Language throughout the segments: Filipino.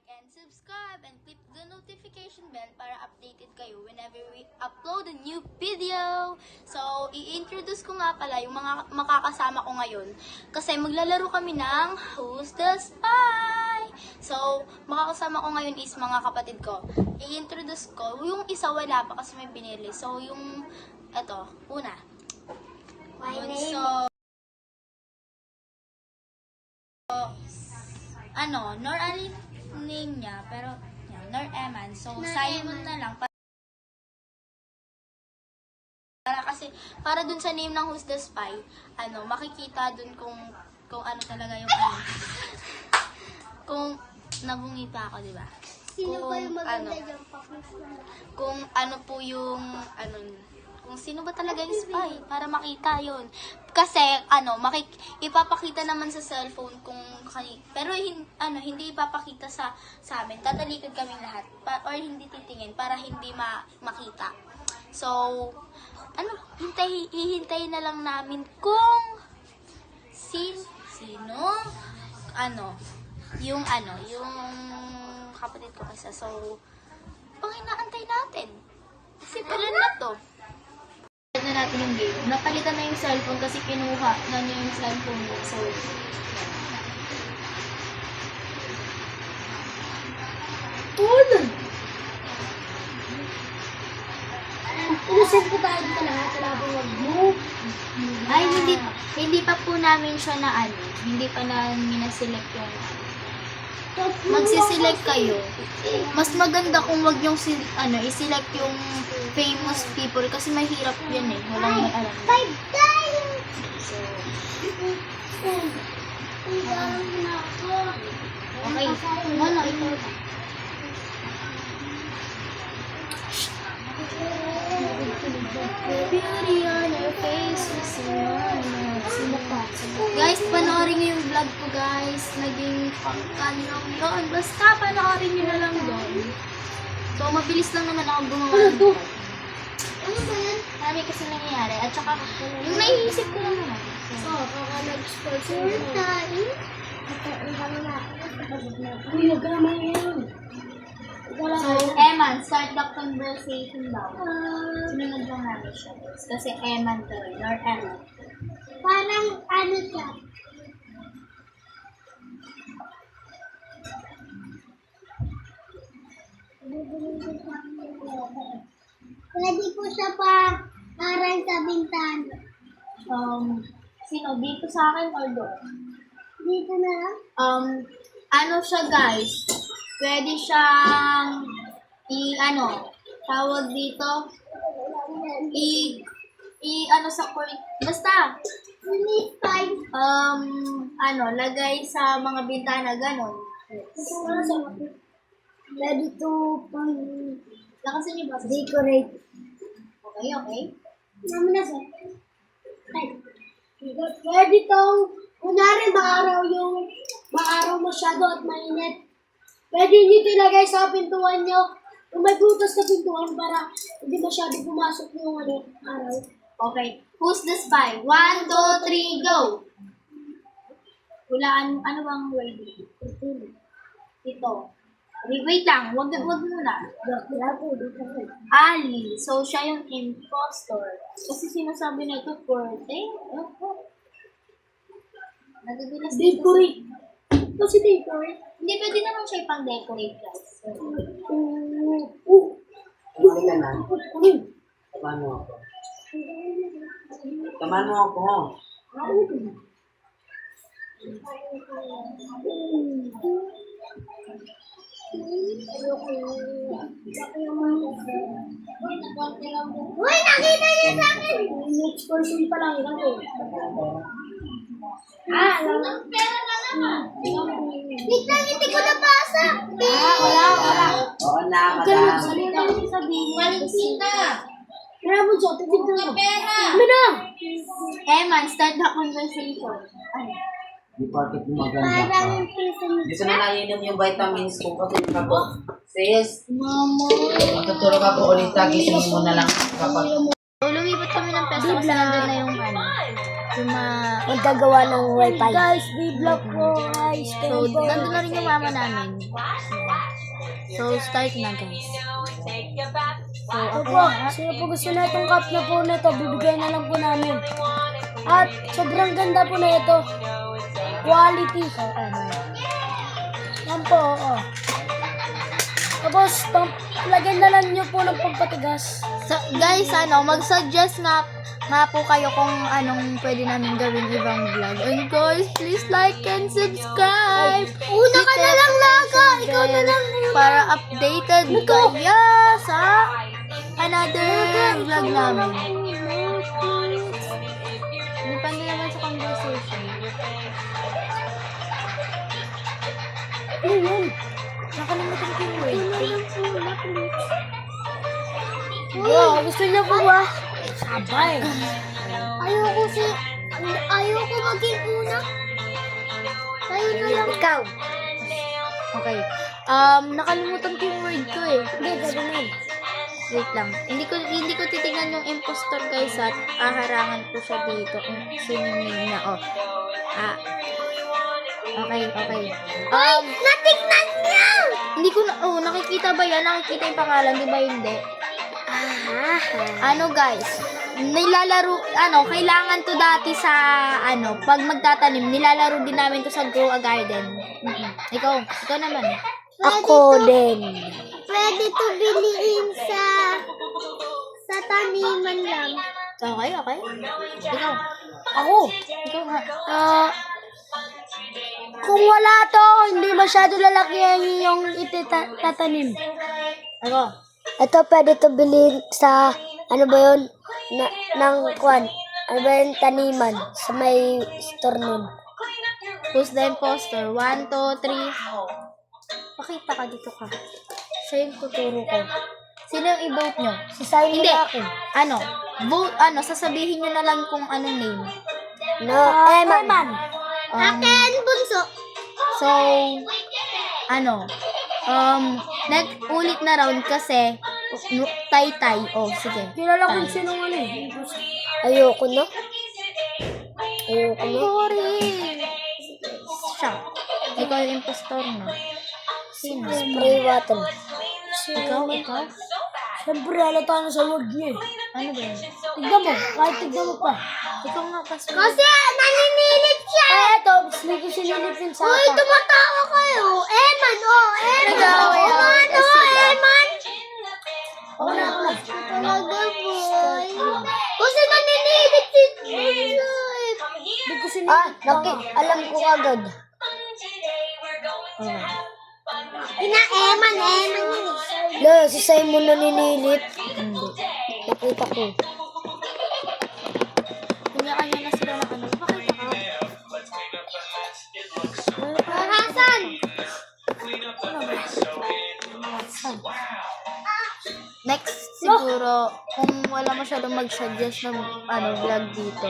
like and subscribe and click the notification bell para updated kayo whenever we upload a new video. So, i-introduce ko nga pala yung mga makakasama ko ngayon kasi maglalaro kami ng Who's the Spy? So, makakasama ko ngayon is mga kapatid ko. I-introduce ko. Yung isa wala pa kasi may binili. So, yung, eto, una. My Yun, name Nor Ali name niya, pero yan, Nor Eman. So, Nor sign Eman. na lang. Para dun sa name ng Who's the Spy, makikita dun kung ano talaga yung kung nabungi pa ako, di ba? Sino ba yung maganda ano, dyan? Pakita. Kung ano po yung, kung sino ba talaga yung spy, para makita yon. Kasi, ipapakita naman sa cellphone kung pero hindi ipapakita sa amin. Tatalikod kaming lahat, or hindi titingin, para hindi makita. So, hihintayin na lang namin kung sino, yung kapatid ko kasi. So, panginaantay natin. Simple na to. Na natin yung game. Napalitan na yung cellphone kasi kinuha na niya yung cellphone niya. So, Inusin ko tayo dito lahat. Wala po mag-move. ay, hindi pa po namin siya hindi pa namin na-select yung magsiselect kayo. Mas maganda kung wag yung i-select yung famous people kasi mahirap yan eh. Walang may alam. 5 times! So, na ako. okay. Wala, ito. Beauty on your face is sino pa? Guys, panoorin niyo yung vlog ko, guys. Naging kanilong yun. Basta panoorin niyo na lang doon. So, mabilis lang naman ako gumawa ng vlog. Ano ba yan? Marami kasi nangyayari. At saka, yung naiisip ko lang naman. Baka nag-sports yung tayo. Uy, nagraman yan. So, Eman, start the conversation daw. Sinunod lang namin siya. Kasi Eman to rin, or Eman. Parang siya. Pwede po siya pa parang sa bintana. Sino? Dito sa akin or doon? Dito na lang? Siya guys? Pwede siyang tawag dito, sa court. Basta, Release time. lagay sa mga bintana, ganon. Pwede to pang Lakasan niyo ba? decorate. Okay. Naman na sir. Pwede tong, kunwari maaraw masyado at mainit. Pwede nyo ilagay sa pintuan nyo. Kung may butas na pintuan para hindi masyado pumasok yung araw. Okay. Who's the spy? 1, 2, 3, go! Hulaan, ano bang word? Ito. Wait lang, wag muna. Ali. So, siya yung impostor. Kasi sinasabi na ito, forte. Nagagalas dito. Decorate. Kasi decorate. Hindi, pwede naman siya ipang-decorate, guys. Kumain ka na. Samahan mo ako. Samahan mo ako. Uy, nakita niya sa akin! Next person pa lang yun. Pera na naman. Hindi ko napasa. Wala. Oo na, madam. Walang kita. Kaya mo, Jot, tignan mo. Pera. Eman, start the conversation. Di porket maganda ka. Gusto na nainom yung vitamins ko kasi ako. Sis, Mama. matutulog ako ulit. Gisingin mo na lang kapag So, lumipat kami ng peso kasi nandun na yung yung Magagawa ng wifi. Guys, B-block ko, guys. So, nandun na rin yung mama namin. So, start na guys. So, Opo, sino po gusto na itong cup na po na ito, bibigyan na lang po namin. At sobrang ganda po na ito. Quality. Yan po, oo. Tapos, lagyan na lang nyo po ng pagpatigas. So, guys, mag-suggest nga po kayo kung anong pwede namin gawin ibang vlog. And guys, please like and subscribe. Una ka na lang, Laga. Ikaw na lang. Para updated kayo sa another vlog namin. Depende naman sa conversation. Ano yun? Nakalimutan ko yung word. Wow, gusto niyo po ba? Sabay. Ayoko maging una. Tayo na lang. Ikaw. Okay. Nakalimutan ko yung word ko eh. Hindi, gagawin. Wait lang. Hindi ko titingnan yung impostor guys at harangan ko siya dito kung sino yung name niya. Okay. Natignan niya! Hindi ko na, nakikita ba yan? Nakikita yung pangalan, di ba hindi? Guys, kailangan to dati sa, pag magtatanim, nilalaro din namin to sa Grow a Garden. Ikaw naman. Ako din. Pwede to biliin sa taniman lang. Okay. Ikaw. Ikaw nga. Kung wala to, hindi masyado lalaki yung itatanim. Ako. Ito pwede to bilhin sa, ano ba yun? Ano ba yun? Taniman. Sa may store nun. Who's the imposter? 1, 2, 3. Pakita ka dito ka. Siya yung tuturo ko. Sino yung i-vote nyo? Si Simon Hindi. ako. Vote, sasabihin nyo na lang kung anong name. No, Eman. Akin, bunso. So, ulit na round kasi, tay-tay. Sige. Kilala ko Tay. sino Ayoko na. Sorry. Siya. Ikaw yung impostor mo. Sino? Spray water. Ikaw? Siyempre, halata na sa word niya eh. Ano ba yun? Tignan mo, kahit tignan mo pa. Ikaw nga kasi. Kasi naninilip siya! Eto, hindi ko sinilipin sa Uy, tumatawa kayo! Eman, Nag-aaway ako kasi Eman! Ako na. Talaga, boy. Kasi naninilip si Hindi ko sinilip. Alam ko agad. Eman yun. No, si Simon naninilip. Hindi. Nakita ko. Kanya-kanya na sila na Pakita ka. Hasan! Next, siguro, kung wala masyadong mag-suggest ng vlog dito,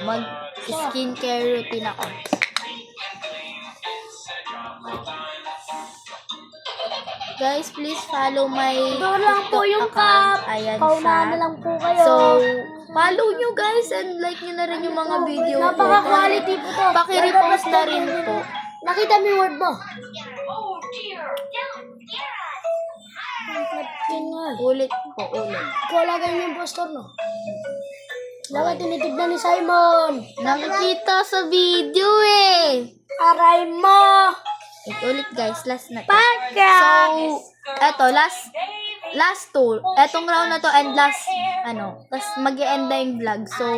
mag-skincare routine ako. Guys, please follow my Doon lang po TikTok yung account. cup. Ayan Paunahan na siya. lang po kayo. So, follow nyo guys and like nyo na rin yung mga video ko. Napaka-quality po to. Paki-repost na rin po. Nakita mo yung word mo? Ulit po, ulit. Ikaw lagay mo yung poster, no? Dapat tinitignan ni Simon. Nakikita sa video eh. Aray mo. Ulit guys, last na to. Pagka. So, eto, last two. Etong round na to and last, tas mag-e-end na yung vlog. So,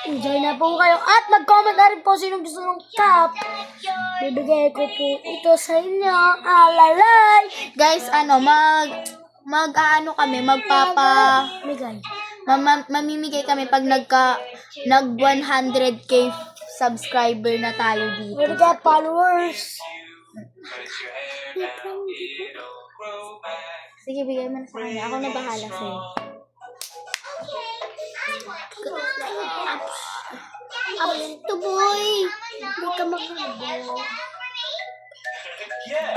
Enjoy na po kayo. At mag-comment na rin po sino gusto ng cup. Bibigay ko po ito sa inyo. Alalay. guys, Bigay. mamimigay kami pag nag 100k subscriber na tayo dito. We'll get followers. Sige, bigay mo na sa kanya. Ako na bahala sa'yo. Ups to boy. Hindi ka magagawa.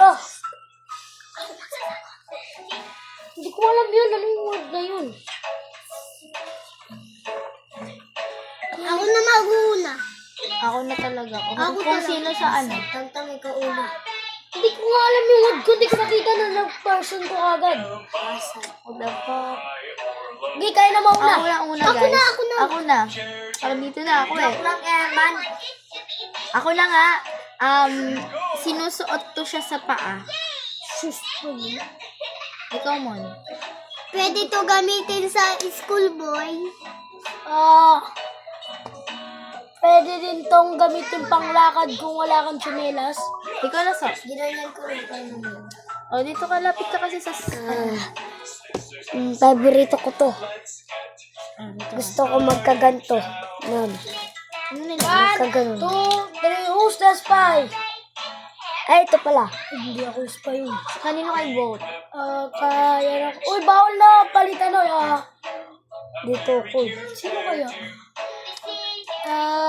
Oh. Hindi ko alam yun. Ano yung word na yun? Ako na mag-una. Ako na talaga. Ako Kung talaga. sino sa ano. Tantang ikaw una. Hindi ko nga alam yung word ko. Hindi ko nakita na nag-person ko agad. What the fuck? Hindi, kayo na mauna. Ako na una, Ako guys. na, ako na. Ako na. Parang dito na ako eh. Lang, Eman. Ako na nga. Sinusuot to siya sa paa. Sus po yun. Ikaw, Mon. Pwede to gamitin sa school, boy. Pwede din tong gamitin panglakad kung wala kang tsinelas. Ikaw na, Sok. Ginanyan ko rin kayo naman. O, dito ka. Lapit ka kasi sa... Favorito ko to. Dito ka. Gusto ko magkaganto. Nun. Ano na yun? Magkaganon. 2, 3, who's the spy? Ay, ito pala. Hindi ako spy yun. Kanino kayo vote? Kaya na. Uy, bawal na palitan o. Dito ko. Sino kaya?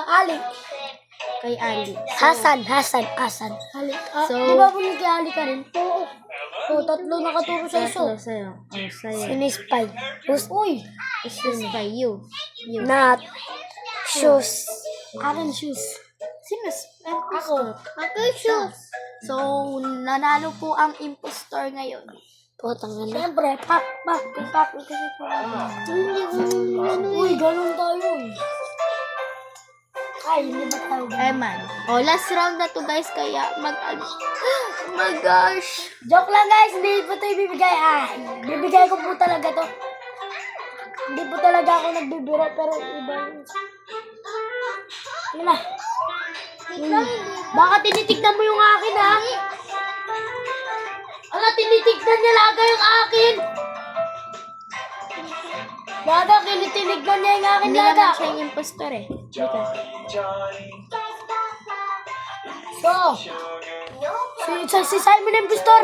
Ali. Kay Ali. Hasan. Ali. So- Di ba po kay Ali ka rin? Oo. Tatlo nakaturo sa iso. Tatlo sa'yo. O, sa'yo. Sino spy? Uy. Is this by you? You. Not. Shoes. Akin shoes. Sino? Ako. Ako shoes. So, nanalo po ang impostor ngayon. Putang na. Siyempre, pak. Kasi po. Uy, ganun tayo. Ay, hindi ba tayo? Eman. O, last round na to, guys. Kaya my gosh. Joke lang guys, hindi po ito ibibigay. Bibigay ko po talaga to. Hindi po talaga ako nagbibiro, pero iba yun. Yun na. Baka tinitignan mo yung akin, ha? Tinitignan niya laga yung akin. Laga, kinitinignan niya yung akin, Hindi laga. naman siya yung impostor eh. Dito. So, si Simon yung impostor.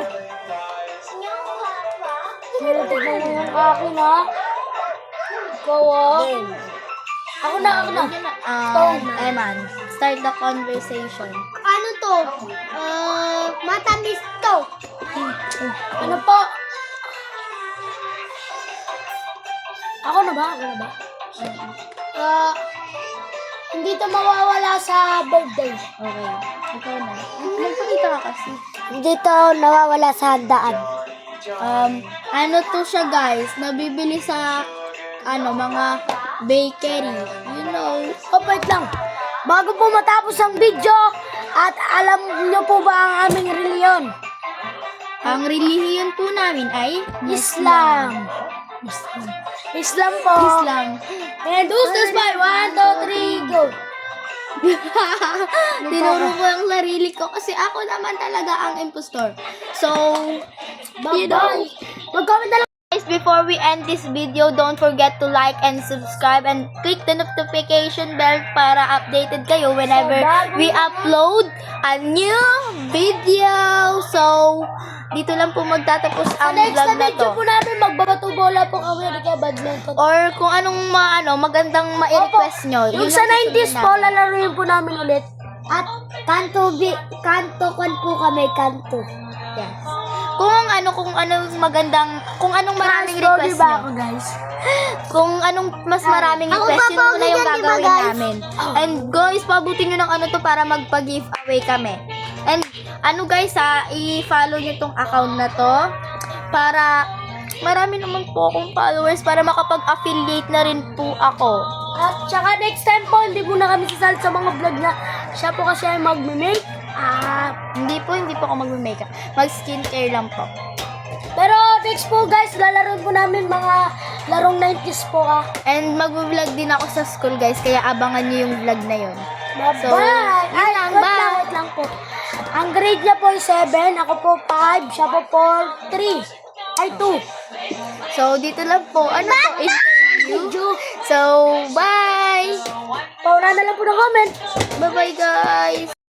Tinitignan mo yung akin, ha? Ikaw, ha? Ako na. Eman, start the conversation. Ano to? Matamis to. Ano po? Ako na ba? Hindi to mawawala sa birthday. Okay. Ikaw na. Magpakita ka kasi. Hindi to nawawala sa handaan. Ano to siya, guys? Nabibili sa, mga bakery. You know. Wait lang. Bago po matapos ang video, at alam niyo po ba ang aming reliyon? Ang relihiyon po namin ay Islam po. Islam. And who's the spy? 1, 2, 3, go. Tinuro ko ang sarili ko kasi ako naman talaga ang impostor. So, you know. Bye-bye. Mag-comment na lang. Guys, before we end this video, don't forget to like and subscribe and click the notification bell para updated kayo whenever we upload a new video. So, dito lang po magtatapos ang Next vlog na na video to. po namin, magbabato bola po kami. Hindi kaya badminton. Or kung anong magandang ma-request nyo. Yung yun sa ang susunod 90s po, namin. lalaruin po namin ulit. At kanto po kami, kanto. Yes. Kung anong maraming request ba nyo. ako, guys? Kung anong mas maraming Ako request, yun papawag muna yung yan, di ba, gagawin guys? namin. And guys, pabutin nyo ng to para magpa-giveaway kami. And guys i-follow nyo tong account na to para marami naman po akong followers para makapag-affiliate na rin po ako. At saka next time po, hindi po na kami sasali sa mga vlog na siya po kasi ay mag-make. Hindi po ako mag-makeup. Mag-skincare lang po. Pero next po guys, lalaroin po namin mga larong 90s po And mag-vlog din ako sa school guys, kaya abangan nyo yung vlog na yun. Bye-bye! So, yun lang, bye! Wait lang po. Ang grade niya po ay 7, ako po 5, siya po 4, 3, ay 2. So, dito lang po. Interview. So, bye! Pauna na lang po ng comment. Bye-bye guys!